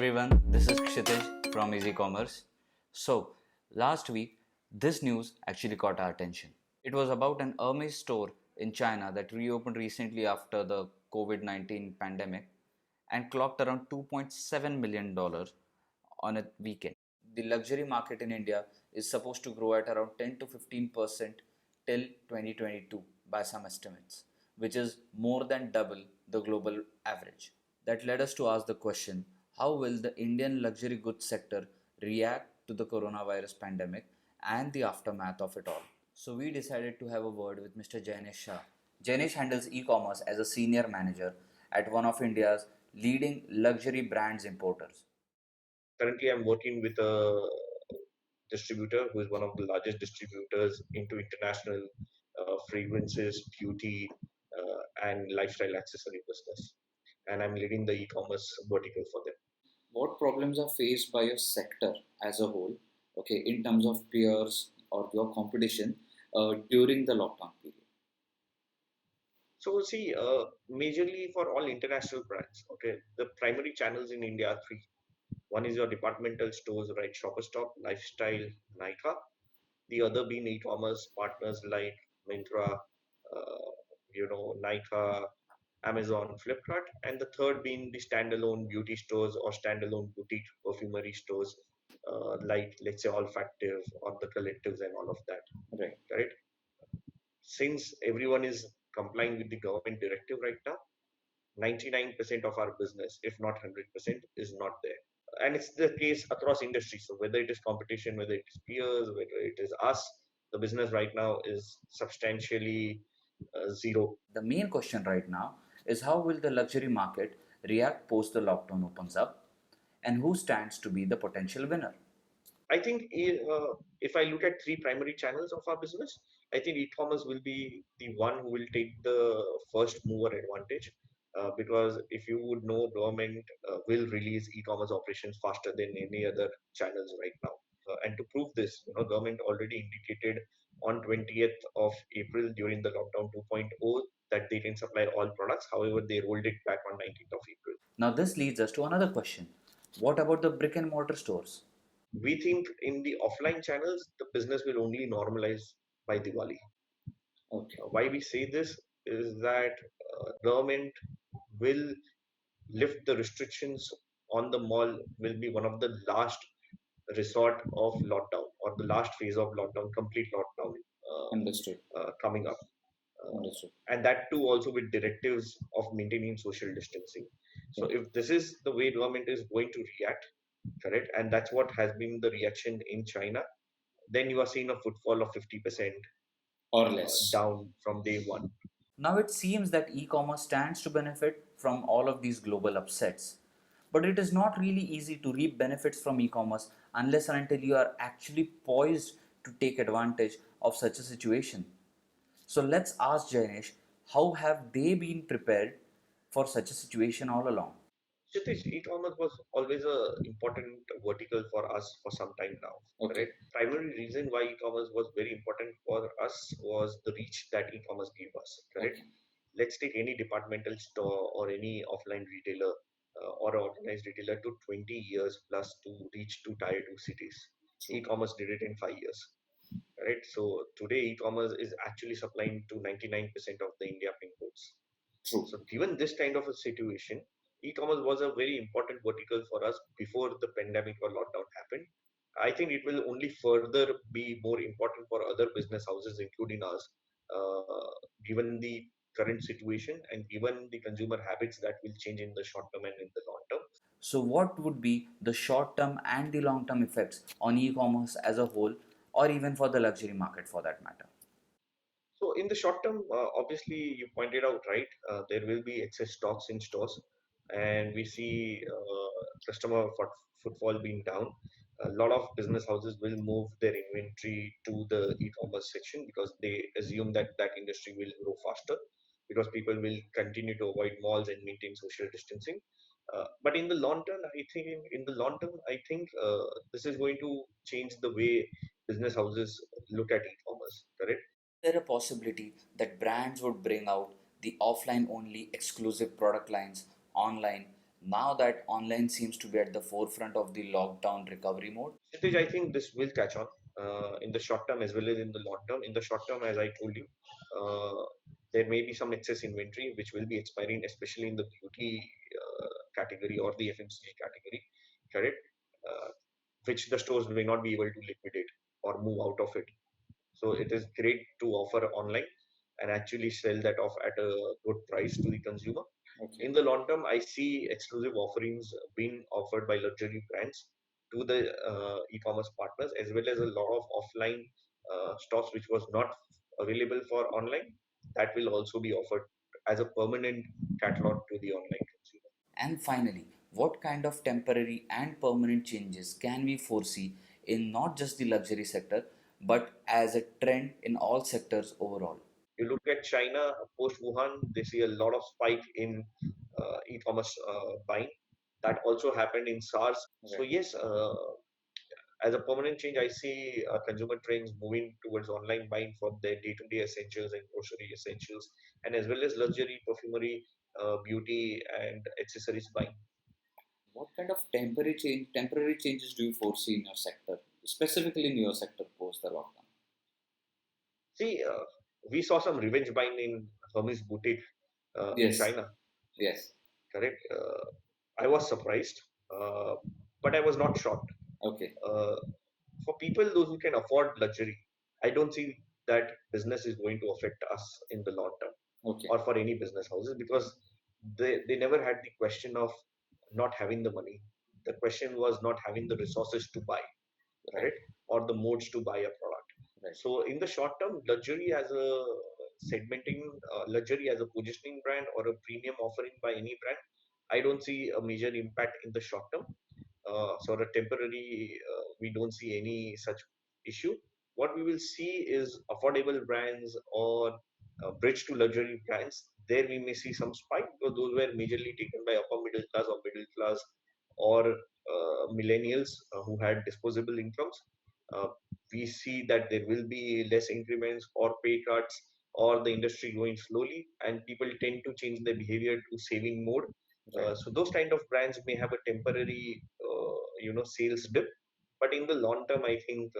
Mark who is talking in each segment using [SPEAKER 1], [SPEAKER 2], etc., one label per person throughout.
[SPEAKER 1] everyone, this is Kshitij from Easy Commerce. So, last week, this news actually caught our attention. It was about an Hermes store in China that reopened recently after the COVID 19 pandemic and clocked around $2.7 million on a weekend. The luxury market in India is supposed to grow at around 10 to 15% till 2022 by some estimates, which is more than double the global average. That led us to ask the question, how will the Indian luxury goods sector react to the coronavirus pandemic and the aftermath of it all? So we decided to have a word with Mr. Jainesh Shah. Jainesh handles e-commerce as a senior manager at one of India's leading luxury brands importers.
[SPEAKER 2] Currently, I'm working with a distributor who is one of the largest distributors into international fragrances, beauty, and lifestyle accessory business. And I'm leading the e-commerce vertical for them.
[SPEAKER 1] What problems are faced by your sector as a whole, okay, in terms of peers or your competition during the lockdown period?
[SPEAKER 2] So, see, majorly for all international brands, okay, the primary channels in India are three. One is your departmental stores, right? Shopper Stop, Lifestyle, Nykaa. The other being e-commerce partners like Myntra, Nykaa, Amazon, Flipkart, and the third being the standalone beauty stores or standalone boutique perfumery stores, like let's say Olfactive or the Collectives and all of that.
[SPEAKER 1] Right.
[SPEAKER 2] Right? Since everyone is complying with the government directive right now, 99% of our business, if not 100%, is not there. And it's the case across industries. So whether it is competition, whether it is peers, whether it is us, the business right now is substantially zero.
[SPEAKER 1] The main question right now is how will the luxury market react post the lockdown opens up and who stands to be the potential winner?
[SPEAKER 2] I think if I look at three primary channels of our business, I think e-commerce will be the one who will take the first mover advantage. Because if you would know, government will release e-commerce operations faster than any other channels right now. And to prove this, government already indicated on 20th of April during the lockdown 2.0 that they can supply all products. However, they rolled it back on 19th of April.
[SPEAKER 1] Now, this leads us to another question. What about the brick and mortar stores?
[SPEAKER 2] We think in the offline channels, the business will only normalize by Diwali.
[SPEAKER 1] Okay.
[SPEAKER 2] Why we say this is that government will lift the restrictions on the mall, will be one of the last resort of lockdown or the last phase of lockdown, complete lockdown
[SPEAKER 1] Understood.
[SPEAKER 2] coming up.
[SPEAKER 1] Understood.
[SPEAKER 2] And that too also with directives of maintaining social distancing. So
[SPEAKER 1] Okay.
[SPEAKER 2] if this is the way government is going to react, correct, and that's what has been the reaction in China, then you are seeing a footfall of 50%
[SPEAKER 1] Or less.
[SPEAKER 2] down from day one.
[SPEAKER 1] Now it seems that e-commerce stands to benefit from all of these global upsets. But it is not really easy to reap benefits from e-commerce unless and until you are actually poised to take advantage of such a situation. So let's ask Jainesh, how have they been prepared for such a situation all along?
[SPEAKER 2] Kshitish, e-commerce was always a important vertical for us for some time now.
[SPEAKER 1] Okay.
[SPEAKER 2] Correct. Primary reason why e-commerce was very important for us was the reach that e-commerce gave us. Correct.
[SPEAKER 1] Okay.
[SPEAKER 2] Let's take any departmental store or any offline retailer or organized retailer to 20 years plus to reach to tier 2 cities.
[SPEAKER 1] True.
[SPEAKER 2] E-commerce did it in 5 years. Right. So today e-commerce is actually supplying to 99% of the India pin codes.
[SPEAKER 1] True.
[SPEAKER 2] So given this kind of a situation, e-commerce was a very important vertical for us before the pandemic or lockdown happened. I think it will only further be more important for other business houses, including us, given the current situation and given the consumer habits that will change in the short term and in the long term.
[SPEAKER 1] So, what would be the short term and the long term effects on e commerce as a whole, or even for the luxury market for that matter?
[SPEAKER 2] So in the short term, obviously you pointed out right, there will be excess stocks in stores, and we see customer footfall being down. A lot of business houses will move their inventory to the e-commerce section because they assume that that industry will grow faster because people will continue to avoid malls and maintain social distancing. But in the long term, I think this is going to change the way business houses look at e-commerce. Correct.
[SPEAKER 1] Is there a possibility that brands would bring out the offline only exclusive product lines online now that online seems to be at the forefront of the lockdown recovery mode?
[SPEAKER 2] Kshitij, I think this will catch on in the short term as well as in the long term. In the short term, as I told you, uh, there may be some excess inventory which will be expiring, especially in the beauty category or the FMCG category, correct? Uh, which the stores may not be able to liquidate or move out of it. So it is great to offer online and actually sell that off at a good price to the consumer.
[SPEAKER 1] Okay.
[SPEAKER 2] In the long term, I see exclusive offerings being offered by luxury brands to the e-commerce partners, as well as a lot of offline stocks which was not available for online. That will also be offered as a permanent catalog to the online consumer.
[SPEAKER 1] And finally, what kind of temporary and permanent changes can we foresee in not just the luxury sector but as a trend in all sectors overall?
[SPEAKER 2] You look at China post Wuhan, they see a lot of spike in e-commerce buying. That also happened in SARS. So
[SPEAKER 1] Right.
[SPEAKER 2] yes, as a permanent change, I see consumer trends moving towards online buying for their day-to-day essentials and grocery essentials, and as well as luxury, perfumery, beauty, and accessories buying.
[SPEAKER 1] What kind of temporary changes do you foresee in your sector, specifically in your sector post the lockdown?
[SPEAKER 2] See, we saw some revenge buying in Hermes Boutique in
[SPEAKER 1] Yes,
[SPEAKER 2] China,
[SPEAKER 1] yes,
[SPEAKER 2] correct? I was surprised, uh, but I was not shocked.
[SPEAKER 1] okay,
[SPEAKER 2] Uh, for people those who can afford luxury, I don't see that business is going to affect us in the long term
[SPEAKER 1] okay,
[SPEAKER 2] or for any business houses because they never had the question of not having the money. The question was not having the resources to buy,
[SPEAKER 1] right,
[SPEAKER 2] correct? Or the modes to buy a product.
[SPEAKER 1] right,
[SPEAKER 2] So in the short term, luxury as a segmenting, luxury as a positioning brand or a premium offering by any brand, I don't see a major impact in the short term. Sort of temporary, we don't see any such issue. What we will see is affordable brands or bridge to luxury brands. There we may see some spike because those were majorly taken by upper middle class or middle class or millennials who had disposable incomes. Uh, we see that there will be less increments or pay cuts or the industry going slowly, and people tend to change their behavior to saving mode.
[SPEAKER 1] right.
[SPEAKER 2] So those kind of brands may have a temporary, sales dip, but in the long term, I think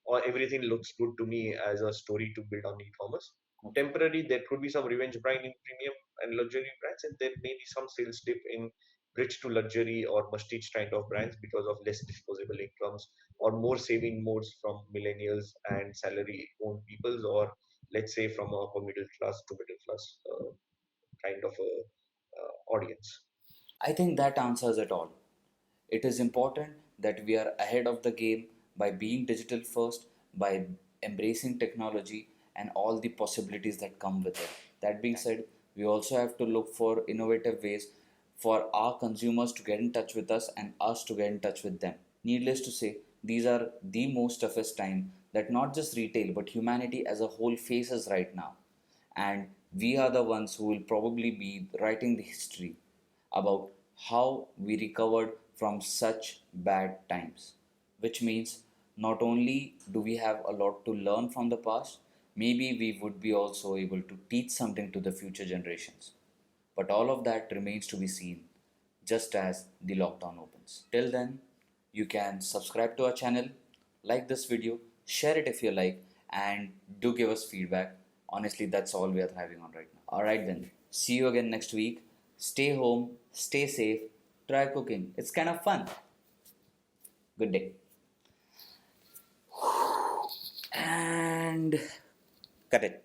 [SPEAKER 2] or everything looks good to me as a story to build on e-commerce.
[SPEAKER 1] Okay.
[SPEAKER 2] Temporary, there could be some revenge buying in premium and luxury brands, and there may be some sales dip in bridge to luxury or prestige kind of brands because of less disposable incomes or more saving modes from millennials and salary owned peoples, or let's say from a upper middle class to middle class kind of a audience.
[SPEAKER 1] I think that answers it all. It is important that we are ahead of the game by being digital first, by embracing technology and all the possibilities that come with it. That being said, we also have to look for innovative ways for our consumers to get in touch with us and us to get in touch with them. Needless to say, these are the most toughest time that not just retail but humanity as a whole faces right now. And we are the ones who will probably be writing the history about how we recovered from such bad times. Which means not only do we have a lot to learn from the past, maybe we would be also able to teach something to the future generations. But all of that remains to be seen just as the lockdown opens. Till then, you can subscribe to our channel, like this video, share it if you like, and do give us feedback. Honestly, that's all we are thriving on right now. Alright then, see you again next week. Stay home, stay safe, try cooking. It's kind of fun. Good day. And cut it.